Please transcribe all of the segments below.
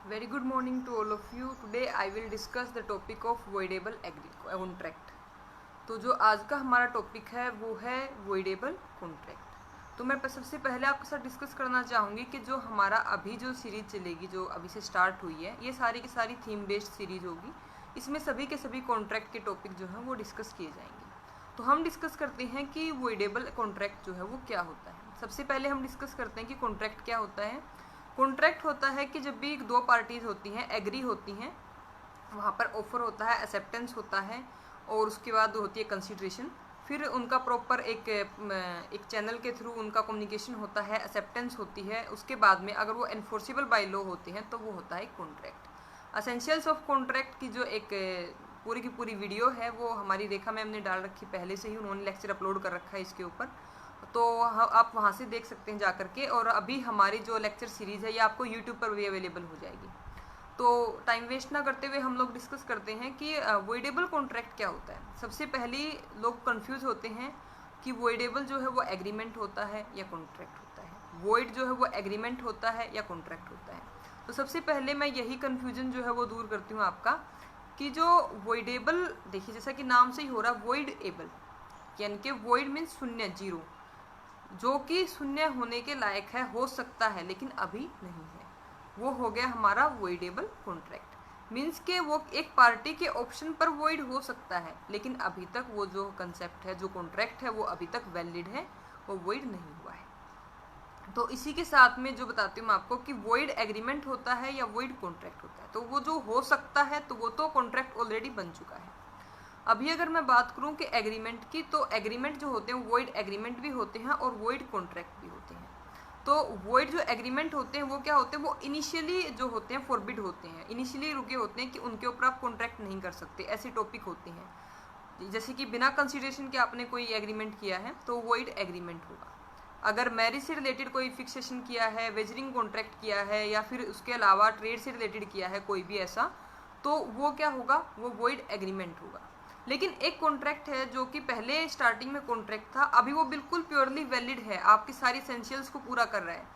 Very good morning to all of you. Today I will discuss the topic of voidable contract. तो जो आज का हमारा topic है वो है voidable contract. तो मैं सबसे पहले आपके साथ डिस्कस करना चाहूँगी कि जो हमारा अभी जो सीरीज चलेगी, जो अभी से स्टार्ट हुई है, ये सारी की सारी थीम बेस्ड सीरीज होगी. इसमें सभी के सभी कॉन्ट्रैक्ट के टॉपिक जो हैं वो डिस्कस किए जाएंगे. तो हम डिस्कस करते हैं कि voidable कॉन्ट्रैक्ट जो है वो क्या होता है. सबसे पहले हम डिस्कस करते हैं कि कॉन्ट्रैक्ट क्या होता है. कॉन्ट्रैक्ट होता है कि जब भी दो पार्टीज होती हैं, एग्री होती हैं, वहाँ पर ऑफर होता है, एक्सेप्टेंस होता है और उसके बाद होती है कंसिडरेशन. फिर उनका प्रॉपर एक चैनल के थ्रू उनका कम्युनिकेशन होता है, एक्सेप्टेंस होती है. उसके बाद में अगर वो एनफोर्सेबल बाय लॉ होते हैं तो वो होता है कॉन्ट्रैक्ट. असेंशियल्स ऑफ कॉन्ट्रैक्ट की जो एक पूरी की पूरी वीडियो है वो हमारी रेखा मैम ने डाल रखी पहले से ही. उन्होंने लेक्चर अपलोड कर रखा है इसके ऊपर, तो आप वहाँ से देख सकते हैं जा करके. और अभी हमारी जो लेक्चर सीरीज़ है ये आपको यूट्यूब पर भी अवेलेबल हो जाएगी. तो टाइम वेस्ट ना करते हुए हम लोग डिस्कस करते हैं कि वॉइडेबल कॉन्ट्रैक्ट क्या होता है. सबसे पहले लोग कंफ्यूज होते हैं कि वॉइडेबल जो है वो एग्रीमेंट होता है या कॉन्ट्रैक्ट होता है, वॉइड जो है वो एग्रीमेंट होता है या कॉन्ट्रैक्ट होता है. तो सबसे पहले मैं यही कन्फ्यूजन जो है वो दूर करती हूँ आपका कि जो वॉइडेबल, देखिए जैसा कि नाम से ही हो रहा, वॉइडेबल यानी कि वॉइड मीन्स शून्य, जीरो, जो कि शून्य होने के लायक है, हो सकता है लेकिन अभी नहीं है, वो हो गया हमारा वॉइडेबल कॉन्ट्रैक्ट. मीन्स के वो एक पार्टी के ऑप्शन पर वॉइड हो सकता है लेकिन अभी तक वो जो कंसेप्ट है, जो कॉन्ट्रैक्ट है, वो अभी तक वैलिड है, वो वॉइड नहीं हुआ है. तो इसी के साथ में जो बताती हूँ मैं आपको कि वॉइड एग्रीमेंट होता है या वॉइड कॉन्ट्रैक्ट होता है. तो वो जो हो सकता है तो वो तो कॉन्ट्रैक्ट ऑलरेडी बन चुका है. अभी अगर मैं बात करूं कि एग्रीमेंट की, तो एग्रीमेंट जो होते हैं वॉइड एग्रीमेंट भी होते हैं और वॉइड कॉन्ट्रैक्ट भी होते हैं. तो वॉइड जो एग्रीमेंट होते हैं वो क्या होते हैं, वो इनिशियली जो होते हैं फॉरबिड होते हैं, इनिशियली रुके होते हैं कि उनके ऊपर आप कॉन्ट्रैक्ट नहीं कर सकते, ऐसे टॉपिक होते हैं. जैसे कि बिना कंसिडरेशन के आपने कोई एग्रीमेंट किया है तो वॉइड एग्रीमेंट होगा. अगर मैरिज से रिलेटेड कोई फिक्सेशन किया है, वेजरिंग कॉन्ट्रैक्ट किया है, या फिर उसके अलावा ट्रेड से रिलेटेड किया है कोई भी ऐसा, तो वो क्या होगा, वो वॉइड एग्रीमेंट होगा. लेकिन एक कॉन्ट्रैक्ट है जो कि पहले स्टार्टिंग में कॉन्ट्रैक्ट था, अभी वो बिल्कुल प्योरली वैलिड है, आपकी सारी एसेंशियल्स को पूरा कर रहा है,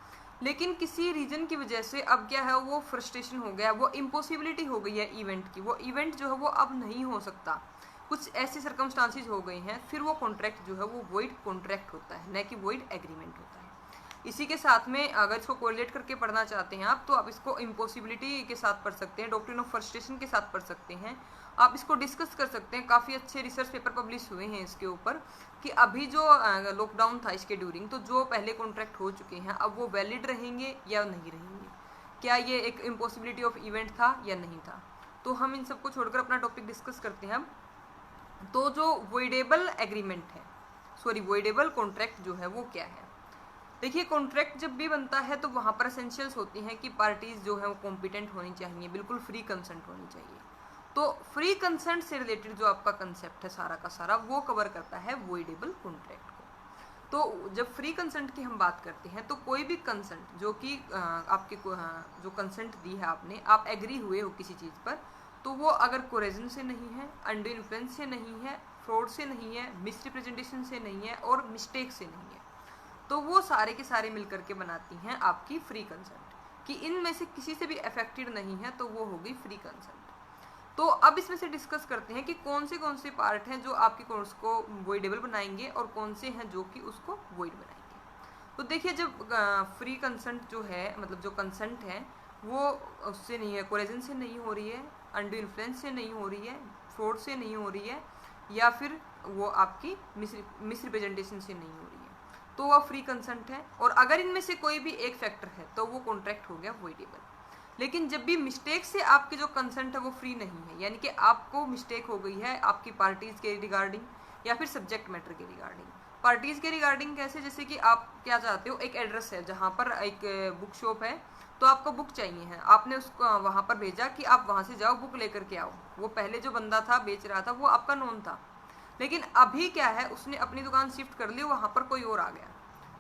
लेकिन किसी रीजन की वजह से अब क्या है, वो फ्रस्ट्रेशन हो गया, वो इम्पॉसिबिलिटी हो गई है इवेंट की, वो इवेंट जो है वो अब नहीं हो सकता, कुछ ऐसी सर्कमस्टांसिस हो गई हैं, फिर वो कॉन्ट्रैक्ट जो है वो वॉइड कॉन्ट्रैक्ट होता है, न कि वॉइड एग्रीमेंट होता है. इसी के साथ में अगर इसको कोरिलेट करके पढ़ना चाहते हैं आप, तो आप इसको इम्पॉसिबिलिटी के साथ पढ़ सकते हैं, डॉक्ट्रिन ऑफ फ्रस्ट्रेशन के साथ पढ़ सकते हैं. आप इसको डिस्कस कर सकते हैं. काफ़ी अच्छे रिसर्च पेपर पब्लिश हुए हैं इसके ऊपर कि अभी जो लॉकडाउन था इसके ड्यूरिंग, तो जो पहले कॉन्ट्रैक्ट हो चुके हैं अब वो वैलिड रहेंगे या नहीं रहेंगे, क्या ये एक इम्पॉसिबिलिटी ऑफ इवेंट था या नहीं था. तो हम इन सबको छोड़कर अपना टॉपिक डिस्कस करते हैं. तो जो वॉइडेबल एग्रीमेंट है, सॉरी वॉइडेबल कॉन्ट्रैक्ट जो है वो क्या है. देखिए, कॉन्ट्रैक्ट जब भी बनता है तो वहाँ पर एसेंशियल्स होती हैं कि पार्टीज जो है वो कॉम्पिटेंट होनी चाहिए, बिल्कुल फ्री कंसेंट होनी चाहिए. तो फ्री कंसेंट से रिलेटेड जो आपका कंसेप्ट है सारा का सारा, वो कवर करता है वॉइडेबल कॉन्ट्रैक्ट को. तो जब फ्री कंसेंट की हम बात करते हैं तो कोई भी कंसेंट जो कि आपके जो कंसेंट दी है आपने, आप एग्री हुए हो किसी चीज़ पर, तो वो अगर कोरेजन से नहीं है, अंडर इन्फ्लुएंस से नहीं है, फ्रॉड से नहीं है, मिसरिप्रेजेंटेशन से नहीं है और मिस्टेक से नहीं है, तो वो सारे के सारे मिलकर के बनाती हैं आपकी फ्री कंसेंट. कि इनमें से किसी से भी अफेक्टेड नहीं है तो वो होगी फ्री कंसेंट. तो अब इसमें से डिस्कस करते हैं कि कौन से पार्ट हैं जो आपकी कोर्स को वॉइडेबल बनाएंगे और कौन से हैं जो कि उसको वॉइड बनाएंगे. तो देखिए, जब फ्री कंसेंट जो है, मतलब जो कंसेंट है वो उससे नहीं है, कोरेजन से नहीं हो रही है, अंडर इन्फ्लुएंस से नहीं हो रही है, फ्रॉड से नहीं हो रही है, या फिर वो आपकी मिसरिप्रेजेंटेशन से नहीं हो रही है, तो वह फ्री कंसेंट है. और अगर इनमें से कोई भी एक फैक्टर है तो वो कॉन्ट्रैक्ट हो गया वॉइडेबल. लेकिन जब भी मिस्टेक से आपकी जो कंसेंट है वो फ्री नहीं है, यानी कि आपको मिस्टेक हो गई है आपकी पार्टीज के रिगार्डिंग या फिर सब्जेक्ट मैटर के रिगार्डिंग. पार्टीज के रिगार्डिंग कैसे, जैसे कि आप क्या चाहते हो, एक एड्रेस है जहाँ पर एक बुक शॉप है, तो आपको बुक चाहिए है, आपने उसको वहाँ पर भेजा कि आप वहाँ से जाओ बुक लेकर के आओ. वो पहले जो बंदा था बेच रहा था वो आपका नोन था, लेकिन अभी क्या है, उसने अपनी दुकान शिफ्ट कर ली, वहाँ पर कोई और आ गया,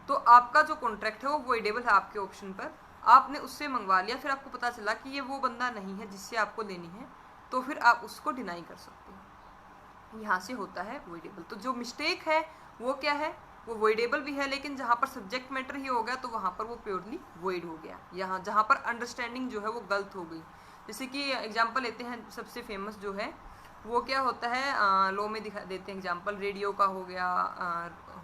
तो आपका जो कॉन्ट्रैक्ट है वो वॉइडेबल है आपके ऑप्शन पर. आपने उससे मंगवा लिया, फिर आपको पता चला कि ये वो बंदा नहीं है जिससे आपको लेनी है, तो फिर आप उसको डिनाई कर सकते हो. यहाँ से होता है वॉइडेबल. तो जो मिस्टेक है वो क्या है, वो वॉइडेबल भी है, लेकिन जहाँ पर सब्जेक्ट मैटर ही हो गया तो वहाँ पर वो प्योरली वॉइड हो गया, यहाँ जहाँ पर अंडरस्टैंडिंग जो है वो गलत हो गई। जैसे कि एग्जाम्पल लेते हैं, सबसे फेमस जो है वो क्या होता है, लॉ में दिखा देते हैं एग्जाम्पल, रेडियो का हो गया,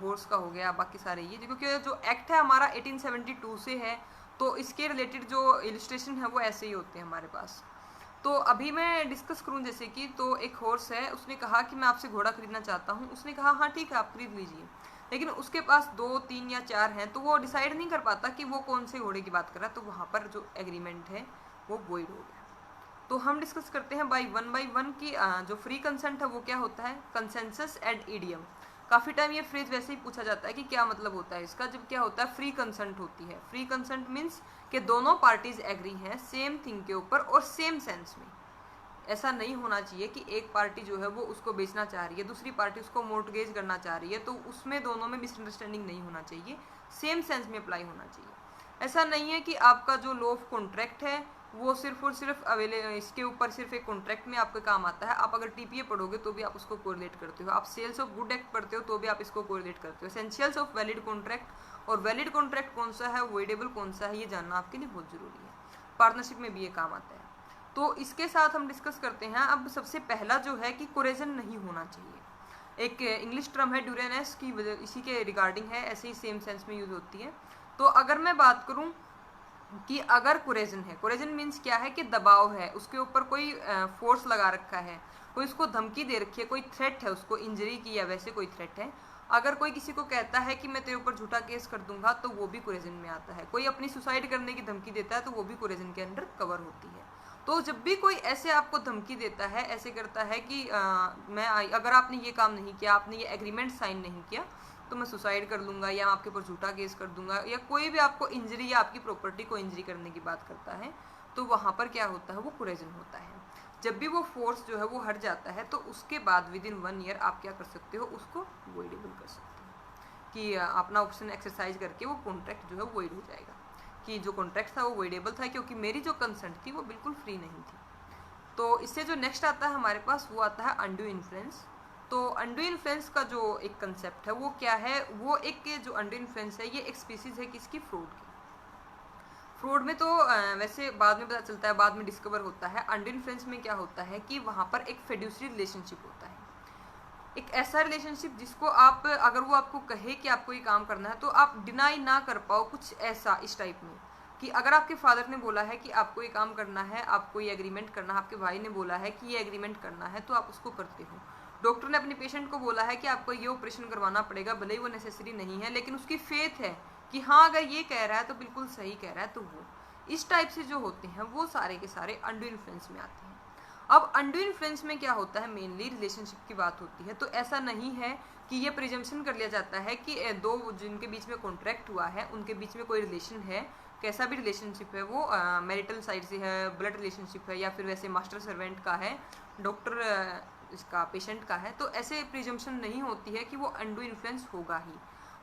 हॉर्स का हो गया, बाकी सारे ये क्योंकि जो एक्ट है हमारा 1872 से है, तो इसके रिलेटेड जो इलिस्ट्रेशन है वो ऐसे ही होते हैं हमारे पास। तो अभी मैं डिस्कस करूं, जैसे कि तो एक हॉर्स है, उसने कहा कि मैं आपसे घोड़ा खरीदना चाहता हूं। उसने कहा हाँ ठीक है आप खरीद लीजिए, लेकिन उसके पास 2, 3 या 4 हैं, तो वो डिसाइड नहीं कर पाता कि वो कौन से घोड़े की बात कर रहा है, तो वहाँ पर जो एग्रीमेंट है वो वॉइड हो गया। तो हम डिस्कस करते हैं बाय वन की जो फ्री कंसेंट है वो क्या होता है, कंसेंसस एड ईडियम। काफ़ी टाइम ये फ्रेज वैसे ही पूछा जाता है कि क्या मतलब होता है इसका, जब क्या होता है फ्री कंसेंट होती है। फ्री कंसेंट मीन्स कि दोनों पार्टीज एग्री हैं सेम थिंग के ऊपर और सेम सेंस में। ऐसा नहीं होना चाहिए कि एक पार्टी जो है वो उसको बेचना चाह रही है, दूसरी पार्टी उसको मोर्टगेज करना चाह रही है, तो उसमें दोनों में मिसअंडरस्टैंडिंग नहीं होना चाहिए, सेम सेंस में अप्लाई होना चाहिए। ऐसा नहीं है कि आपका जो लॉ ऑफ कॉन्ट्रैक्ट है वो सिर्फ और सिर्फ इसके ऊपर सिर्फ एक कॉन्ट्रैक्ट में आपके काम आता है। आप अगर टीपीए पढ़ोगे तो भी आप उसको कोरिलेट करते हो, आप सेल्स ऑफ गुड एक्ट पढ़ते हो तो भी आप इसको कोरिलेट करते हो। एसेंशियल्स ऑफ वैलिड कॉन्ट्रैक्ट, और वैलिड कॉन्ट्रैक्ट कौन सा है, वॉइडेबल कौन सा है, ये जानना आपके लिए बहुत जरूरी है। पार्टनरशिप में भी ये काम आता है। तो इसके साथ हम डिस्कस करते हैं। अब सबसे पहला जो है कि कोरेजन नहीं होना चाहिए। एक इंग्लिश टर्म है ड्यूरेनेस की, इसी के रिगार्डिंग है, ऐसे ही सेम सेंस में यूज होती है। तो अगर मैं बात करूं कि अगर कोरेजन है, कोरेजन मीन्स क्या है कि दबाव है, उसके ऊपर कोई फोर्स लगा रखा है, कोई उसको धमकी दे रखी है, कोई थ्रेट है उसको इंजरी की या वैसे कोई थ्रेट है। अगर कोई किसी को कहता है कि मैं तेरे ऊपर झूठा केस कर दूंगा तो वो भी कोरेजन में आता है। कोई अपनी सुसाइड करने की धमकी देता है तो वो भी कोरेजन के अंडर कवर होती है। तो जब भी कोई ऐसे आपको धमकी देता है, ऐसे करता है कि अगर आपने ये काम नहीं किया, आपने ये एग्रीमेंट साइन नहीं किया तो मैं सुसाइड कर लूँगा या मैं आपके ऊपर झूठा केस कर दूंगा, या कोई भी आपको इंजरी या आपकी प्रॉपर्टी को इंजरी करने की बात करता है, तो वहाँ पर क्या होता है, वो कोरेजन होता है। जब भी वो फोर्स जो है वो हट जाता है तो उसके बाद विदिन 1 ईयर आप क्या कर सकते हो, उसको वॉइडेबल कर सकते हो, कि अपना ऑप्शन एक्सरसाइज करके वो कॉन्ट्रैक्ट जो है वॉइड हो जाएगा, कि जो कॉन्ट्रैक्ट था वो वॉइडेबल था क्योंकि मेरी जो कंसेंट थी वो बिल्कुल फ्री नहीं थी। तो इससे जो नेक्स्ट आता है हमारे पास वो आता है अनड्यू इन्फ्लुएंस। तो अनड्यू इन्फ्लुएंस का जो एक कंसेप्ट है वो क्या है, वो एक जो अनड्यू इन्फ्लुएंस है ये एक स्पीसीज है किसकी, फ्रॉड की। फ्रॉड में तो वैसे बाद में पता चलता है, बाद में डिस्कवर होता है। अनड्यू इन्फ्लुएंस में क्या होता है कि वहाँ पर एक फिड्यूसरी रिलेशनशिप होता है, एक ऐसा रिलेशनशिप जिसको आप, अगर वो आपको कहे कि आपको ये काम करना है तो आप डिनाई ना कर पाओ, कुछ ऐसा इस टाइप में कि अगर आपके फादर ने बोला है कि आपको ये काम करना है, आपको ये एग्रीमेंट करना है, आपके भाई ने बोला है कि ये एग्रीमेंट करना है तो आप उसको करते हो। डॉक्टर ने अपने पेशेंट को बोला है कि आपको ये ऑपरेशन करवाना पड़ेगा, भले ही वो नेसेसरी नहीं है, लेकिन उसकी फेथ है कि हाँ अगर ये कह रहा है तो बिल्कुल सही कह रहा है, तो वो इस टाइप से जो होते हैं वो सारे के सारे अनड्यू इन्फ्लुएंस में आते हैं। अब अनड्यू इन्फ्लुएंस में क्या होता है, मेनली रिलेशनशिप की बात होती है। तो ऐसा नहीं है कि ये प्रिजम्पशन कर लिया जाता है कि दो जिनके बीच में कॉन्ट्रैक्ट हुआ है उनके बीच में कोई रिलेशन है, कैसा भी रिलेशनशिप है वो, मैरिटल साइड से है, ब्लड रिलेशनशिप है, या फिर वैसे मास्टर सर्वेंट का है, डॉक्टर इसका पेशेंट का है, तो ऐसे प्रिजम्पशन नहीं होती है कि वो अनड्यू इन्फ्लुएंस होगा ही।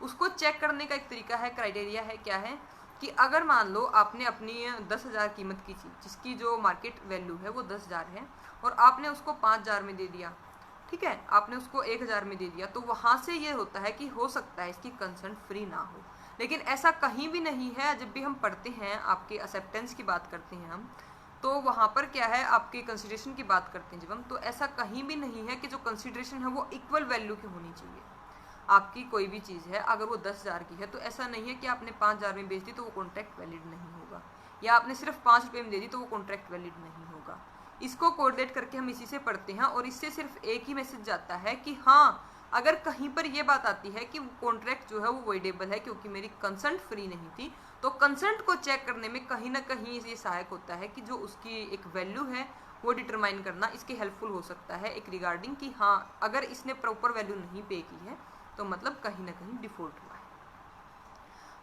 उसको चेक करने का एक तरीका है, क्राइटेरिया है, क्या है कि अगर मान लो आपने अपनी 10,000 कीमत की चीज़ जिसकी जो मार्केट वैल्यू है वो 10,000 है और आपने उसको 5,000 में दे दिया, ठीक है, आपने उसको 1,000 में दे दिया, तो वहाँ से ये होता है कि हो सकता है इसकी कंसेंट फ्री ना हो। लेकिन ऐसा कहीं भी नहीं है। जब भी हम पढ़ते हैं, आपके एक्सेप्टेंस की बात करते हैं हम, तो वहाँ पर क्या है, आपके कंसिडरेशन की बात करते हैं जब हम, तो ऐसा कहीं भी नहीं है कि जो कंसिडरेशन है वो इक्वल वैल्यू की होनी चाहिए। आपकी कोई भी चीज़ है, अगर वो 10,000 की है तो ऐसा नहीं है कि आपने 5,000 में बेच दी तो वो कॉन्ट्रैक्ट वैलिड नहीं होगा, या आपने सिर्फ 5 रुपये में दे दी तो वो कॉन्ट्रैक्ट वैलिड नहीं होगा। इसको कोरिलेट करके हम इसी से पढ़ते हैं, और इससे सिर्फ एक ही मैसेज जाता है कि हाँ अगर कहीं पर ये बात आती है कि कॉन्ट्रैक्ट जो है वो वॉइडेबल है क्योंकि मेरी कंसेंट फ्री नहीं थी, तो कंसेंट को चेक करने में कहीं ना कहीं ये सहायक होता है कि जो उसकी एक वैल्यू है वो डिटरमाइन करना इसके हेल्पफुल हो सकता है एक रिगार्डिंग कि हाँ अगर इसने प्रॉपर वैल्यू नहीं पे की है तो मतलब कहीं ना कहीं डिफॉल्ट हुआ है।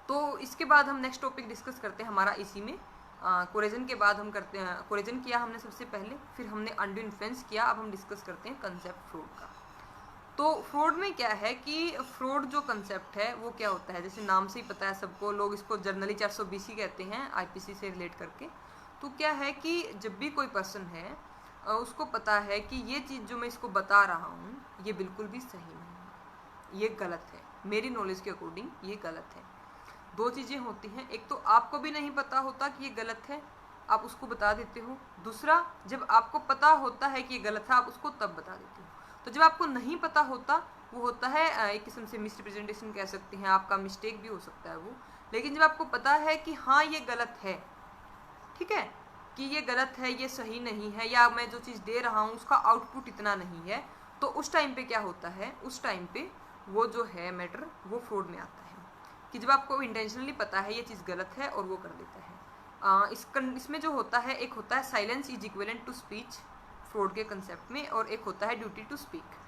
तो इसके बाद हम नेक्स्ट टॉपिक डिस्कस करते हैं हमारा इसी में कोरेजन के बाद हम करते हैं, कोरेजन किया हमने सबसे पहले, फिर हमने अनड्यू इन्फ्लुएंस किया, अब हम डिस्कस करते हैं कंसेप्ट फ्रॉड का। तो फ्रॉड में क्या है कि फ्रॉड जो कंसेप्ट है वो क्या होता है, जैसे नाम से ही पता है सबको, लोग इसको जर्नली 420 कहते हैं आईपीसी से रिलेट करके। तो क्या है कि जब भी कोई पर्सन है उसको पता है कि ये चीज़ जो मैं इसको बता रहा हूँ ये बिल्कुल भी सही नहीं है, ये गलत है, मेरी नॉलेज के अकॉर्डिंग ये गलत है। दो चीज़ें होती हैं, एक तो आपको भी नहीं पता होता कि ये गलत है, आप उसको बता देते हो। दूसरा, जब आपको पता होता है कि ये गलत है, आप उसको तब बता देते हो। तो जब आपको नहीं पता होता, वो होता है एक किस्म से मिसरिप्रेजेंटेशन कह सकते हैं, आपका मिस्टेक भी हो सकता है वो। लेकिन जब आपको पता है कि हाँ ये गलत है, ठीक है, कि ये गलत है, ये सही नहीं है, या मैं जो चीज़ दे रहा हूँ उसका आउटपुट इतना नहीं है, तो उस टाइम पे क्या होता है, उस टाइम पे वो जो है मैटर वो फ्रॉड में आता है। कि जब आपको इंटेंशनली पता है ये चीज़ गलत है और वो कर देता है। इसमें जो होता है, एक होता है silence is equivalent to speech fraud के कंसेप्ट में, और एक होता है ड्यूटी टू स्पीक।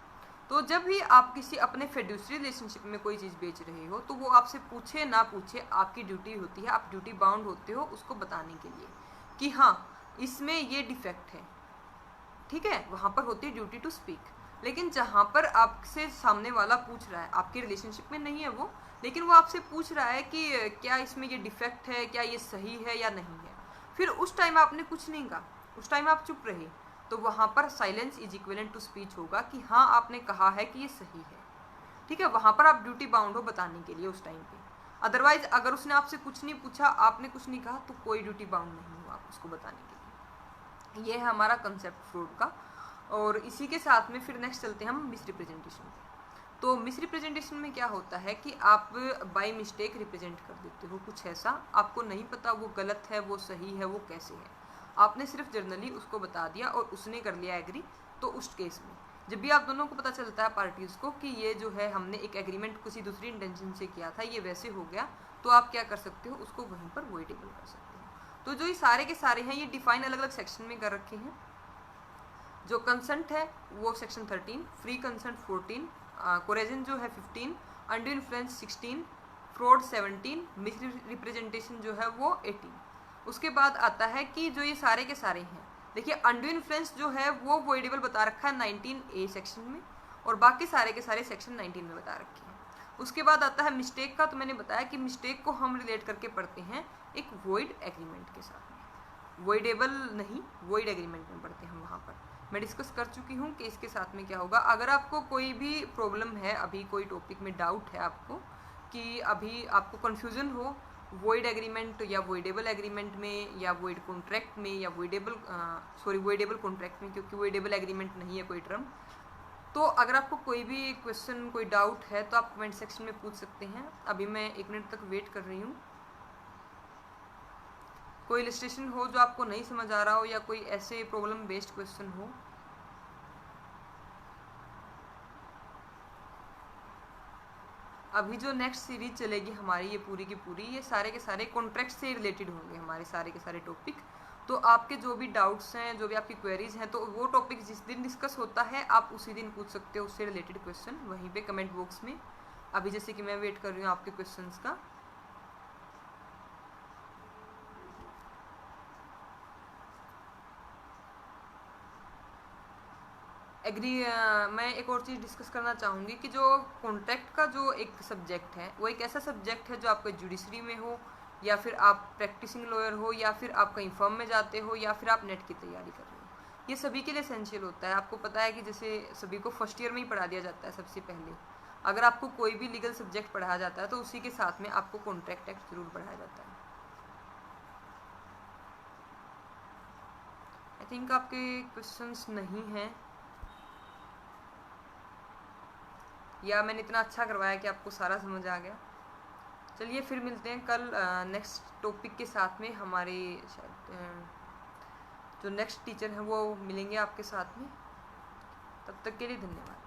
तो जब भी आप किसी अपने फिड्यूसरी रिलेशनशिप में कोई चीज़ बेच रहे हो, तो वो आपसे पूछे ना पूछे आपकी ड्यूटी होती है, आप ड्यूटी बाउंड होते हो उसको बताने के लिए कि हाँ इसमें ये डिफेक्ट है, ठीक है, वहाँ पर होती है ड्यूटी टू स्पीक। लेकिन जहाँ पर आपसे सामने वाला पूछ रहा है, आपके रिलेशनशिप में नहीं है वो, लेकिन वो आपसे पूछ रहा है कि क्या इसमें ये डिफेक्ट है, क्या ये सही है या नहीं है, फिर उस टाइम आपने कुछ नहीं कहा, उस टाइम आप चुप रहे, तो वहाँ पर silence is equivalent to speech होगा कि हाँ आपने कहा है कि ये सही है, ठीक है, वहाँ पर आप ड्यूटी बाउंड हो बताने के लिए उस टाइम पे। अदरवाइज अगर उसने आपसे कुछ नहीं पूछा, आपने कुछ नहीं कहा, तो कोई ड्यूटी बाउंड नहीं हो आप उसको बताने के लिए। ये है हमारा कंसेप्ट फ्रॉड का। और इसी के साथ में फिर नेक्स्ट चलते हैं हम मिसरिप्रेजेंटेशन पे। तो मिसरिप्रेजेंटेशन में क्या होता है कि आप बाय मिस्टेक रिप्रेजेंट कर देते हो कुछ ऐसा, आपको नहीं पता वो गलत है, वो सही है, वो कैसे है, आपने सिर्फ जर्नली उसको बता दिया और उसने कर लिया एग्री। तो उस केस में जब भी आप दोनों को पता चलता है पार्टीज को कि ये जो है हमने एक एग्रीमेंट किसी दूसरी इंटेंशन से किया था, ये वैसे हो गया, तो आप क्या कर सकते हो, उसको वहीं पर वॉइडेबल कर सकते हो। तो जो ये सारे के सारे हैं, ये डिफाइन अलग अलग सेक्शन में कर रखे हैं। जो कंसेंट है वो सेक्शन 13, फ्री कंसेंट 14, कोरेजन जो है 15, undue influence 16, fraud 17, miss representation जो है वो 18। उसके बाद आता है कि जो ये सारे के सारे हैं, देखिए अंडू इन्फ्लुएंस जो है वो वॉइडेबल बता रखा है 19A सेक्शन में, और बाकी सारे के सारे सेक्शन 19 में बता रखे हैं। उसके बाद आता है मिस्टेक का, तो मैंने बताया कि मिस्टेक को हम रिलेट करके पढ़ते हैं एक वॉइड एग्रीमेंट के साथ में, वॉइडेबल नहीं, वॉइड एग्रीमेंट में पढ़ते हैं हम। वहाँ पर मैं डिस्कस कर चुकी हूँ कि इसके साथ में क्या होगा। अगर आपको कोई भी प्रॉब्लम है, अभी कोई टॉपिक में डाउट है आपको, कि अभी आपको कन्फ्यूजन हो वॉइड एग्रीमेंट या वॉइडेबल एग्रीमेंट में, या वॉइड कॉन्ट्रैक्ट में, या वॉइडेबल कॉन्ट्रैक्ट में, क्योंकि वॉइडेबल एग्रीमेंट नहीं है कोई टर्म, तो अगर आपको कोई भी क्वेश्चन, कोई डाउट है, तो आप कमेंट सेक्शन में पूछ सकते हैं। अभी मैं 1 मिनट तक वेट कर रही हूँ। कोई इलस्ट्रेशन हो जो आपको नहीं समझ आ रहा हो, या कोई ऐसे प्रॉब्लम बेस्ड क्वेश्चन हो। अभी जो नेक्स्ट सीरीज चलेगी हमारी, ये पूरी की पूरी, ये सारे के सारे कॉन्ट्रैक्ट से रिलेटेड होंगे हमारे सारे के सारे टॉपिक। तो आपके जो भी डाउट्स हैं, जो भी आपकी क्वेरीज हैं, तो वो टॉपिक जिस दिन डिस्कस होता है आप उसी दिन पूछ सकते हो उससे रिलेटेड क्वेश्चन वहीं पे कमेंट बॉक्स में। अभी जैसे कि मैं वेट कर रही हूँ आपके क्वेश्चंस का। मैं एक और चीज़ डिस्कस करना चाहूँगी कि जो कॉन्ट्रैक्ट का जो एक सब्जेक्ट है, वो एक ऐसा सब्जेक्ट है जो आपके जुडिशरी में हो, या फिर आप प्रैक्टिसिंग लॉयर हो, या फिर आप कहीं फर्म में जाते हो, या फिर आप नेट की तैयारी कर रहे हो, ये सभी के लिए एसेंशियल होता है। आपको पता है कि जैसे सभी को फर्स्ट ईयर में ही पढ़ा दिया जाता है सबसे पहले। अगर आपको कोई भी लीगल सब्जेक्ट पढ़ाया जाता है तो उसी के साथ में आपको कॉन्ट्रैक्ट एक्ट जरूर पढ़ाया जाता है। आई थिंक आपके क्वेश्चंस नहीं हैं, या मैंने इतना अच्छा करवाया कि आपको सारा समझ आ गया। चलिए फिर मिलते हैं कल नेक्स्ट टॉपिक के साथ में। हमारे शायद जो नेक्स्ट टीचर हैं वो मिलेंगे आपके साथ में। तब तक के लिए धन्यवाद।